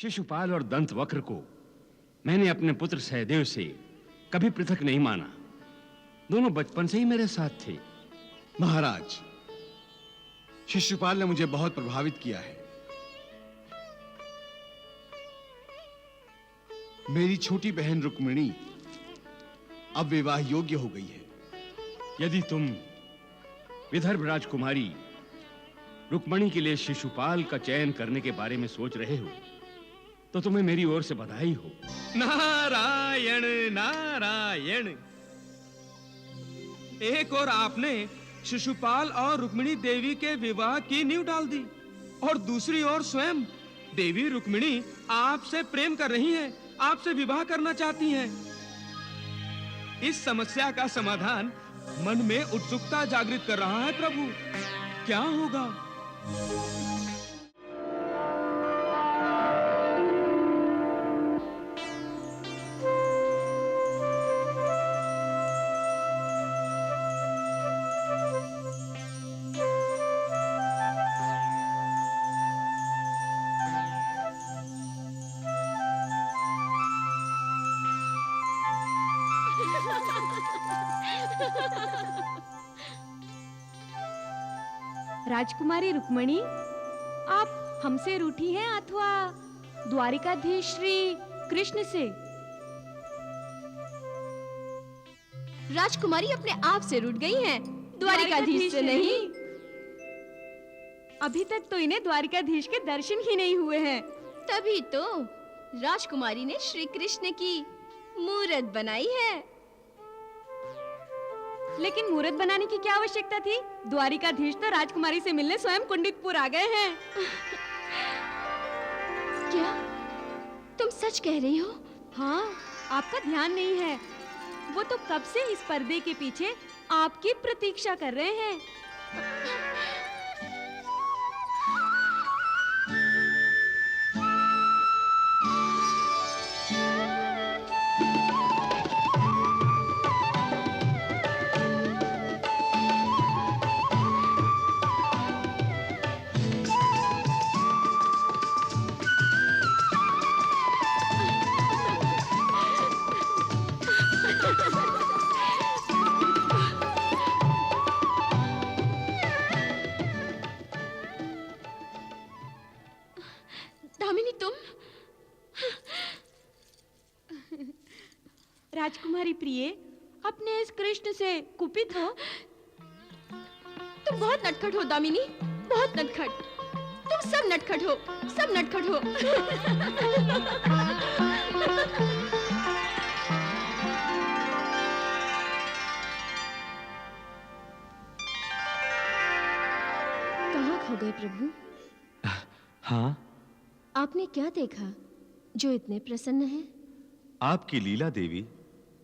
शिशुपाल और दंतवक्र को मैंने अपने पुत्र सहदेव से कभी पृथक नहीं माना। दोनों बचपन से ही मेरे साथ थे। महाराज, शिशुपाल ने मुझे बहुत प्रभावित किया है। मेरी छोटी बहन रुक्मिणी अब विवाह योग्य हो गई है। यदि तुम विदर्भ राजकुमारी रुक्मिणी के लिए शिशुपाल का चयन करने के बारे में सोच रहे हो तो तुम्हें मेरी ओर से बधाई हो। नारायण नारायण। एक और आपने शिशुपाल और रुक्मिणी देवी के विवाह की नींव डाल दी और दूसरी ओर स्वयं देवी रुक्मिणी आपसे प्रेम कर रही हैं, आपसे विवाह करना चाहती हैं। इस समस्या का समाधान मन में उत्सुकता जागृत कर रहा है। प्रभु, क्या होगा? राजकुमारी रुक्मिणी, आप हमसे रूठी हैं अथवा द्वारिकाधीश श्री कृष्ण से? राजकुमारी अपने आप से रूठ गई हैं, द्वारिकाधीश से नहीं। अभी तक तो इन्हें द्वारिकाधीश के दर्शन ही नहीं हुए हैं। तभी तो राजकुमारी ने श्री कृष्ण की मूरत बनाई है। लेकिन मूरत बनाने की क्या आवश्यकता थी? द्वारिकाधीश तो राजकुमारी से मिलने स्वयं कुंडितपुर आ गए हैं। क्या तुम सच कह रही हो? हाँ, आपका ध्यान नहीं है। वो तो कब से इस पर्दे के पीछे आपकी प्रतीक्षा कर रहे हैं। राजकुमारी प्रिय, अपने इस कृष्ण से कुपित हो? तुम बहुत नटखट हो दामिनी, बहुत नटखट। तुम सब नटखट हो, सब नटखट हो। कहाँ खो गए प्रभु? हाँ, आपने क्या देखा जो इतने प्रसन्न है? आपकी लीला देवी।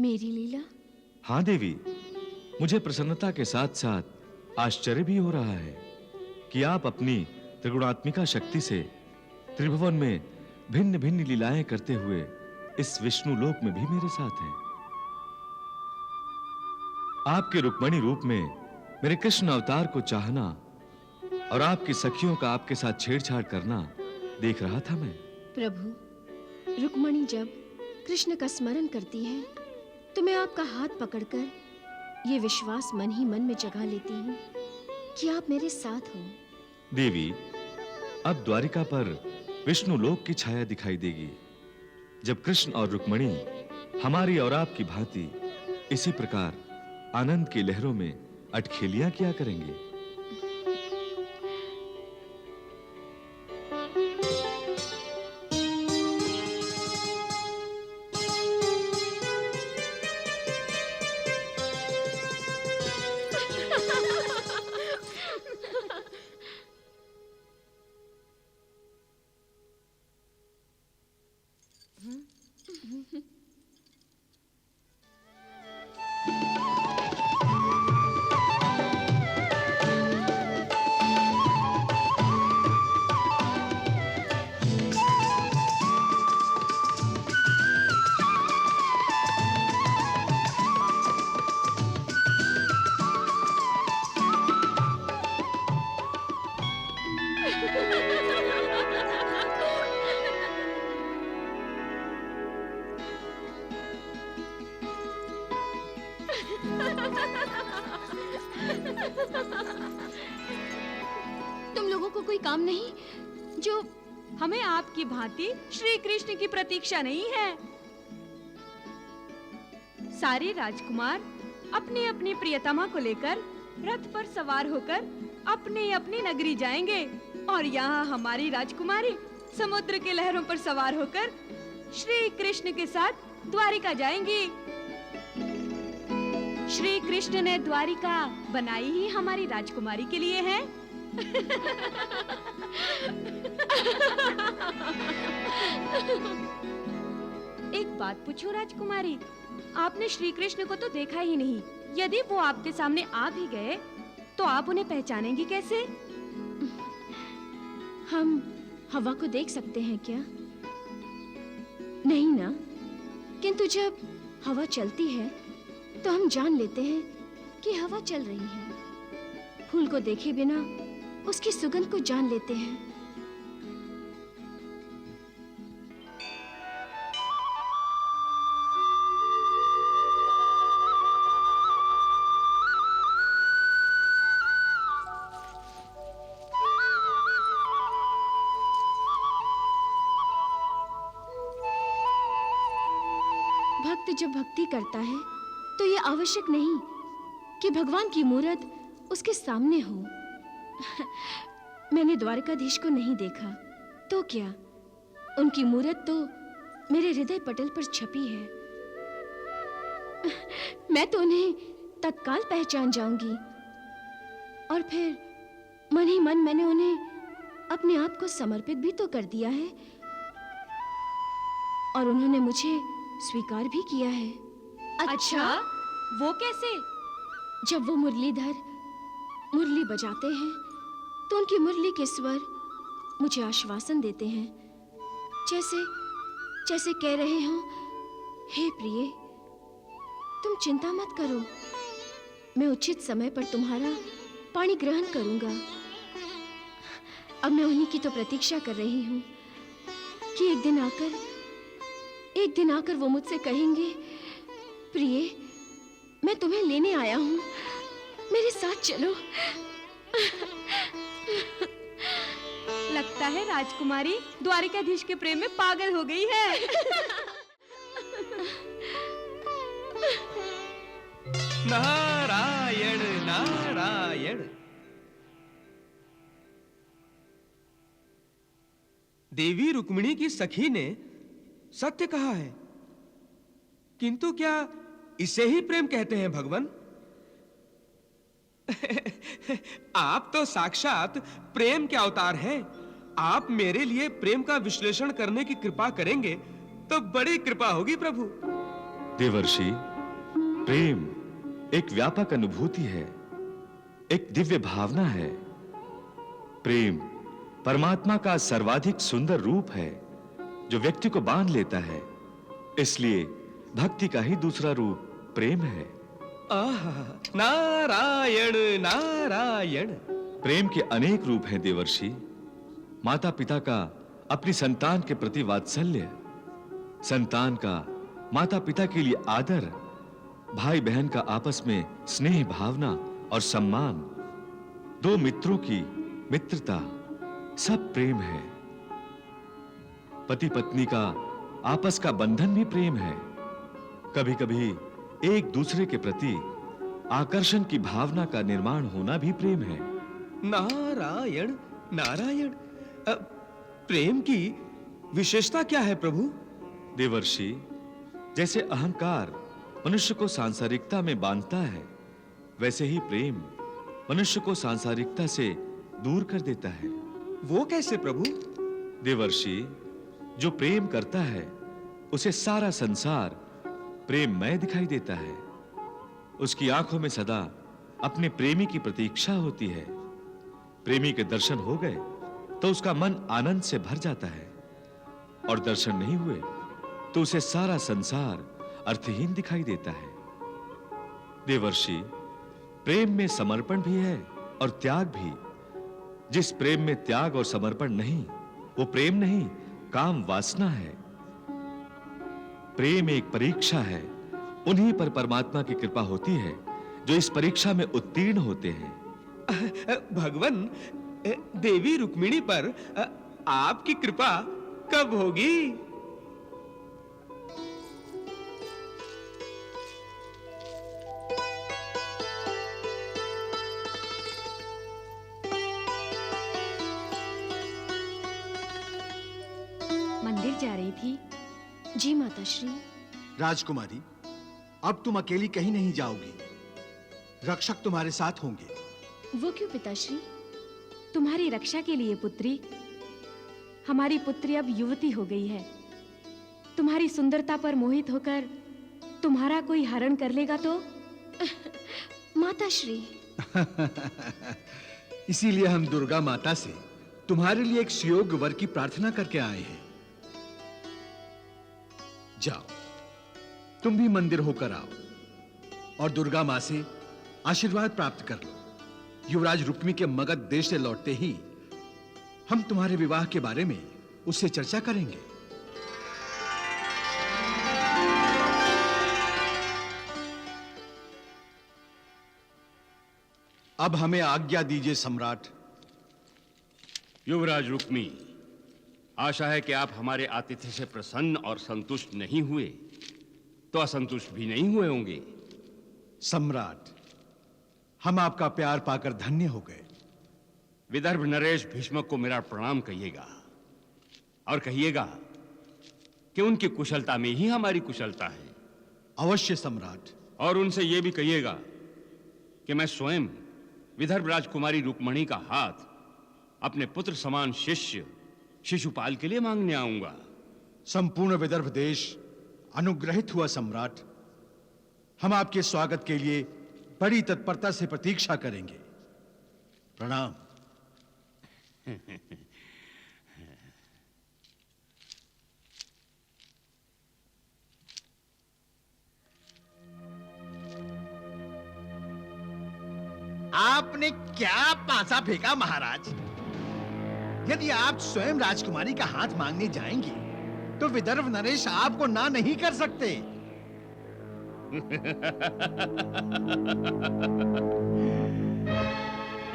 मेरी लीला? हाँ देवी, मुझे प्रसन्नता के साथ साथ आश्चर्य भी हो रहा है कि आप अपनी त्रिगुणात्मिका शक्ति से त्रिभुवन में भिन्न भिन्न लीलाएं करते हुए इस विष्णु लोक में भी मेरे साथ हैं। आपके रुक्मिणी रूप में मेरे कृष्ण अवतार को चाहना और आपकी सखियों का आपके साथ छेड़छाड़ करना देख रहा था मैं। प्रभु, रुक्मिणी जब कृष्ण का स्मरण करती है तो मैं आपका हाथ पकड़कर ये विश्वास मन ही मन में जगा लेती हूँ कि आप मेरे साथ हो। देवी, अब द्वारिका पर विष्णु लोक की छाया दिखाई देगी जब कृष्ण और रुक्मिणी हमारी और आपकी भांति इसी प्रकार आनंद की लहरों में अटखेलियां किया करेंगे। तुम लोगों को कोई काम नहीं जो हमें आपकी भांति श्री कृष्ण की प्रतीक्षा नहीं है। सारे राजकुमार अपनी अपनी प्रियतमा को लेकर रथ पर सवार होकर अपनी अपनी नगरी जाएंगे और यहाँ हमारी राजकुमारी समुद्र के लहरों पर सवार होकर श्री कृष्ण के साथ द्वारिका जाएंगी। श्री कृष्ण ने द्वारिका बनाई ही हमारी राजकुमारी के लिए है। एक बात पूछो राजकुमारी, आपने श्री कृष्ण को तो देखा ही नहीं। यदि वो आपके सामने आ भी गए तो आप उन्हें पहचानेंगी कैसे? हम हवा को देख सकते हैं क्या? नहीं ना। किंतु जब हवा चलती है तो हम जान लेते हैं कि हवा चल रही है। फूल को देखे बिना उसकी सुगंध को जान लेते हैं। भक्त जब भक्ति करता है तो ये आवश्यक नहीं कि भगवान की मूरत उसके सामने हो। मैंने द्वारकाधीश को नहीं देखा तो क्या, उनकी मूरत तो मेरे हृदय पटल पर छपी है। मैं तो उन्हें तत्काल पहचान जाऊंगी और फिर मन ही मन मैंने उन्हें अपने आप को समर्पित भी तो कर दिया है और उन्होंने मुझे स्वीकार भी किया है। अच्छा, वो कैसे? जब वो मुरलीधर मुरली बजाते हैं तो उनकी मुरली के स्वर मुझे आश्वासन देते हैं, जैसे जैसे कह रहे हो, हे प्रिय, तुम चिंता मत करो, मैं उचित समय पर तुम्हारा पानी ग्रहण करूंगा। अब मैं उन्हीं की तो प्रतीक्षा कर रही हूँ कि एक दिन आकर वो मुझसे कहेंगे, प्रिय, मैं तुम्हें लेने आया हूँ, मेरे साथ चलो। लगता है राजकुमारी द्वारिकाधीश के प्रेम में पागल हो गई है। नारायण नारायण। देवी रुक्मिणी की सखी ने सत्य कहा है, किंतु क्या इसे ही प्रेम कहते हैं भगवान? आप तो साक्षात प्रेम के अवतार हैं। आप मेरे लिए प्रेम का विश्लेषण करने की कृपा करेंगे तो बड़ी कृपा होगी प्रभु। देवर्षि, प्रेम एक व्यापक अनुभूति है, एक दिव्य भावना है। प्रेम परमात्मा का सर्वाधिक सुंदर रूप है जो व्यक्ति को बांध लेता है। इसलिए भक्ति का ही दूसरा रूप प्रेम है। आहा, नारायण नारायण। प्रेम के अनेक रूप हैं देवर्षि। माता पिता का अपनी संतान के प्रति वात्सल्य, संतान का माता पिता के लिए आदर, भाई बहन का आपस में स्नेह भावना और सम्मान, दो मित्रों की मित्रता, सब प्रेम है। पति पत्नी का आपस का बंधन भी प्रेम है। कभी-कभी एक दूसरे के प्रति आकर्षण की भावना का निर्माण होना भी प्रेम है। नारायण नारायण। प्रेम की विशेषता क्या है प्रभु? देवर्षि, जैसे अहंकार मनुष्य को सांसारिकता में बांधता है, वैसे ही प्रेम मनुष्य को सांसारिकता से दूर कर देता है। वो कैसे प्रभु? देवर्षि, जो प्रेम करता है उसे सारा संसार प्रेममय दिखाई देता है। उसकी आंखों में सदा अपने प्रेमी की प्रतीक्षा होती है। प्रेमी के दर्शन हो गए तो उसका मन आनंद से भर जाता है, और दर्शन नहीं हुए तो उसे सारा संसार अर्थहीन दिखाई देता है। देवर्षि, प्रेम में समर्पण भी है और त्याग भी। जिस प्रेम में त्याग और समर्पण नहीं, वो प्रेम नहीं, काम वासना है। प्रेम एक परीक्षा है। उन्हीं पर परमात्मा की कृपा होती है जो इस परीक्षा में उत्तीर्ण होते हैं। भगवान, देवी रुक्मिणी पर आपकी कृपा कब होगी? मंदिर जा रही थी। जी माताश्री। राजकुमारी, अब तुम अकेली कहीं नहीं जाओगी। रक्षक तुम्हारे साथ होंगे। वो क्यों पिताश्री? तुम्हारी रक्षा के लिए पुत्री। हमारी पुत्री अब युवती हो गई है। तुम्हारी सुंदरता पर मोहित होकर तुम्हारा कोई हरण कर लेगा तो? माताश्री। इसीलिए हम दुर्गा माता से तुम्हारे लिए एक सुयोग्य वर की प्रार्थना करके आए हैं। जाओ, तुम भी मंदिर होकर आओ और दुर्गा मां से आशीर्वाद प्राप्त कर लो। युवराज रुक्मी के मगध देश से लौटते ही हम तुम्हारे विवाह के बारे में उससे चर्चा करेंगे। अब हमें आज्ञा दीजिए सम्राट। युवराज रुक्मी, आशा है कि आप हमारे आतिथ्य से प्रसन्न और संतुष्ट नहीं हुए तो असंतुष्ट भी नहीं हुए होंगे। सम्राट, हम आपका प्यार पाकर धन्य हो गए। विदर्भ नरेश भीष्मक को मेरा प्रणाम कहिएगा और कहिएगा कि उनकी कुशलता में ही हमारी कुशलता है। अवश्य सम्राट। और उनसे यह भी कहिएगा कि मैं स्वयं विदर्भ राजकुमारी रुक्मणी का हाथ अपने पुत्र समान शिष्य शिशुपाल के लिए मांगने आऊंगा। संपूर्ण विदर्भ देश अनुग्रहित हुआ सम्राट। हम आपके स्वागत के लिए बड़ी तत्परता से प्रतीक्षा करेंगे। प्रणाम। आपने क्या पासा फेंका महाराज? यदि आप स्वयं राजकुमारी का हाथ मांगने जाएंगे तो विदर्भ नरेश आपको ना नहीं कर सकते।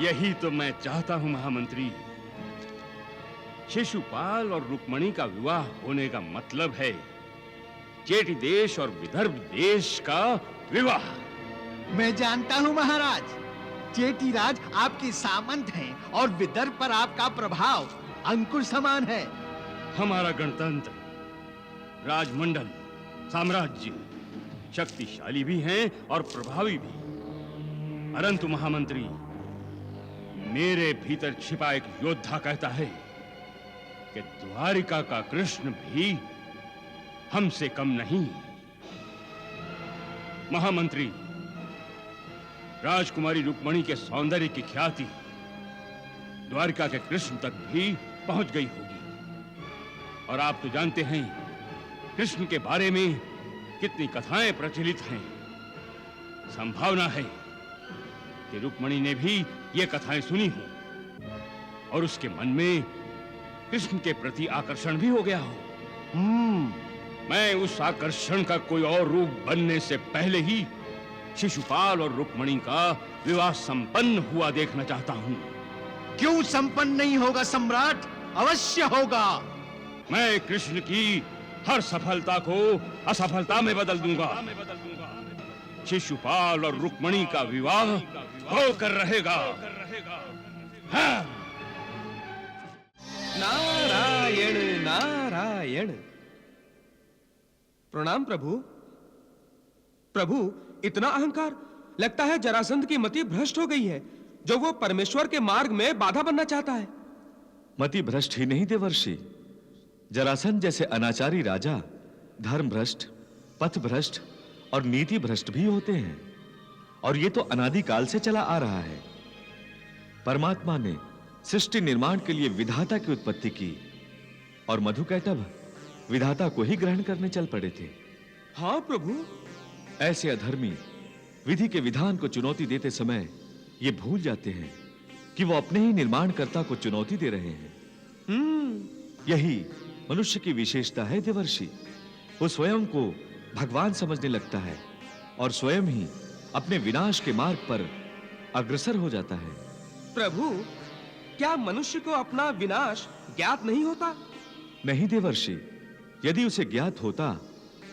यही तो मैं चाहता हूं महामंत्री। शिशुपाल और रुक्मणी का विवाह होने का मतलब है चेटी देश और विदर्भ देश का विवाह। मैं जानता हूं महाराज, चेटीराज आपके सामंत हैं और विदर्भ पर आपका प्रभाव अंकुर समान है। हमारा गणतंत्र, राजमंडल, साम्राज्य शक्तिशाली भी हैं और प्रभावी भी। परंतु महामंत्री, मेरे भीतर छिपा एक योद्धा कहता है कि द्वारिका का कृष्ण भी हमसे कम नहीं। महामंत्री, राजकुमारी रुक्मणी के सौंदर्य की ख्याति द्वारिका के कृष्ण तक भी पहुंच गई होगी। और आप तो जानते हैं कृष्ण के बारे में कितनी कथाएं प्रचलित हैं। संभावना है कि रुक्मणी ने भी ये कथाएं सुनी हो और उसके मन में कृष्ण के प्रति आकर्षण भी हो गया हो। मैं उस आकर्षण का कोई और रूप बनने से पहले ही शिशुपाल और रुक्मणी का विवाह संपन्न हुआ देखना चाहता हूं। क्यों संपन्न नहीं होगा सम्राट? अवश्य होगा। मैं कृष्ण की हर सफलता को असफलता में बदल दूंगा। शिशुपाल और रुक्मणी का विवाह होकर रहेगा। हाँ। नारायण नारायण। प्रणाम प्रभु। प्रभु, इतना अहंकार! लगता है जरासंध की मति भ्रष्ट हो गई है, जो वो परमेश्वर के मार्ग में बाधा बनना चाहता है। मति भ्रष्ट ही नहीं देवर्षि, जरासंध जैसे अनाचारी राजा धर्म भ्रष्ट, पथ भ्रष्ट और नीति भ्रष्ट भी होते हैं। और ये तो अनादिकाल से चला आ रहा है। परमात्मा ने सृष्टि निर्माण के लिए विधाता की उत्पत्ति की और मधुकैटभ विधाता को ही ग्रहण करने चल पड़े थे। हाँ प्रभु। ऐसे अधर्मी विधि के विधान को चुनौती देते समय ये भूल जाते हैं कि वो अपने ही निर्माणकर्ता को चुनौती दे रहे हैं। यही मनुष्य की विशेषता है देवर्षि। वो स्वयं को भगवान समझने लगता है और स्वयं ही अपने विनाश के मार्ग पर अग्रसर हो जाता है। प्रभु, क्या मनुष्य को अपना विनाश ज्ञात नहीं होता? नहीं देवर्षि, यदि उसे ज्ञात होता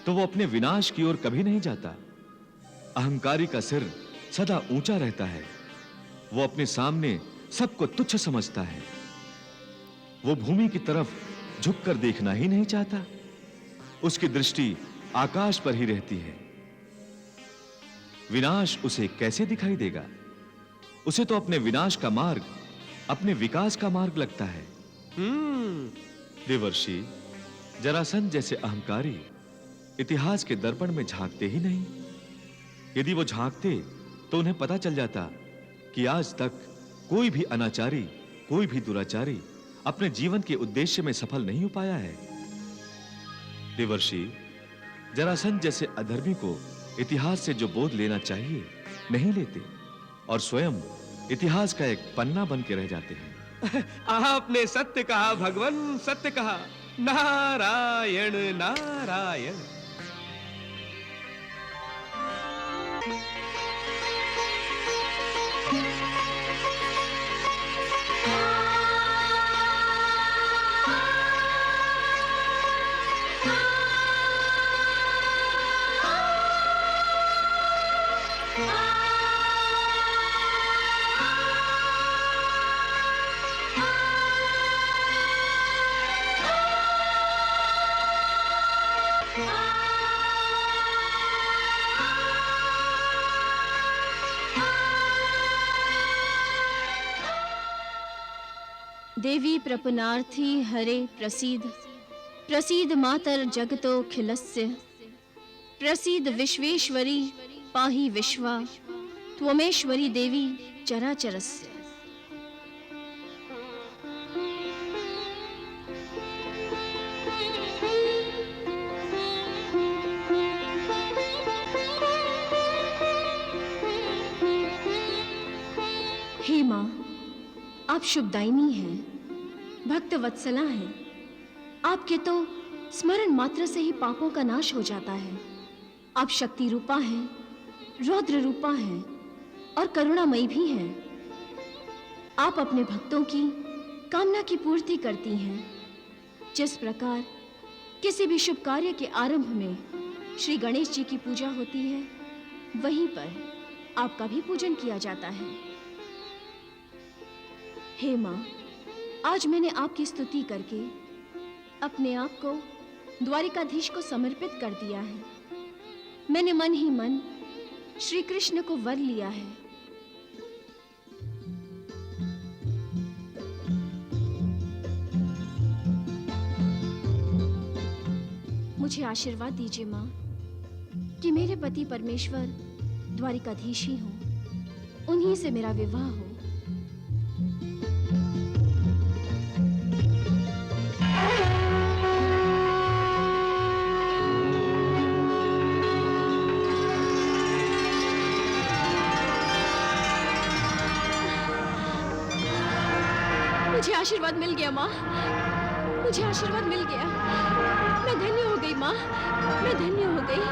तो वो अपने विनाश की ओर कभी नहीं जाता। अहंकारी का सिर सदा ऊंचा रहता है। वो अपने सामने सबको तुच्छ समझता है। वो भूमि की तरफ झुककर देखना ही नहीं चाहता। उसकी दृष्टि आकाश पर ही रहती है। विनाश उसे कैसे दिखाई देगा? उसे तो अपने विनाश का मार्ग अपने विकास का मार्ग लगता है। देवर्षि, जरासंध जैसे अहंकारी इतिहास के दर्पण में झांकते ही नहीं। यदि वो झांकते तो उन्हें पता चल जाता कि आज तक कोई भी अनाचारी, कोई भी दुराचारी अपने जीवन के उद्देश्य में सफल नहीं हो पाया है। देवर्षि, जरासंध जैसे अधर्मी को इतिहास से जो बोध लेना चाहिए नहीं लेते और स्वयं इतिहास का एक पन्ना बन के रह जाते हैं। आपने सत्य कहा भगवान, सत्य कहा। नारायण नारायण। देवी प्रपन्नार्थी हरे प्रसीद, प्रसीद मातर जगतो खिलस्य, प्रसीद विश्वेश्वरी पाहि विश्वा, त्वमेश्वरी देवी चराचरस्य। हे मां, आप शुभदायिनी हैं, भक्त वत्सला हैं। आपके तो स्मरण मात्र से ही पापों का नाश हो जाता है। आप शक्ति रूपा हैं, रौद्र रूपा हैं और करुणामयी भी हैं। आप अपने भक्तों की कामना की पूर्ति करती हैं। जिस प्रकार किसी भी शुभ कार्य के आरंभ में श्री गणेश जी की पूजा होती है, वहीं पर आपका भी पूजन किया जाता है। हे मां, आज मैंने आपकी स्तुति करके अपने आप को द्वारिकाधीश को समर्पित कर दिया है। मैंने मन ही मन श्री कृष्ण को वर लिया है। मुझे आशीर्वाद दीजिए मां कि मेरे पति परमेश्वर द्वारिकाधीश ही हो, उन्हीं से मेरा विवाह हो। मुझे आशीर्वाद मिल गया माँ, मुझे आशीर्वाद मिल गया। मैं धन्य हो गई माँ, मैं धन्य हो गई।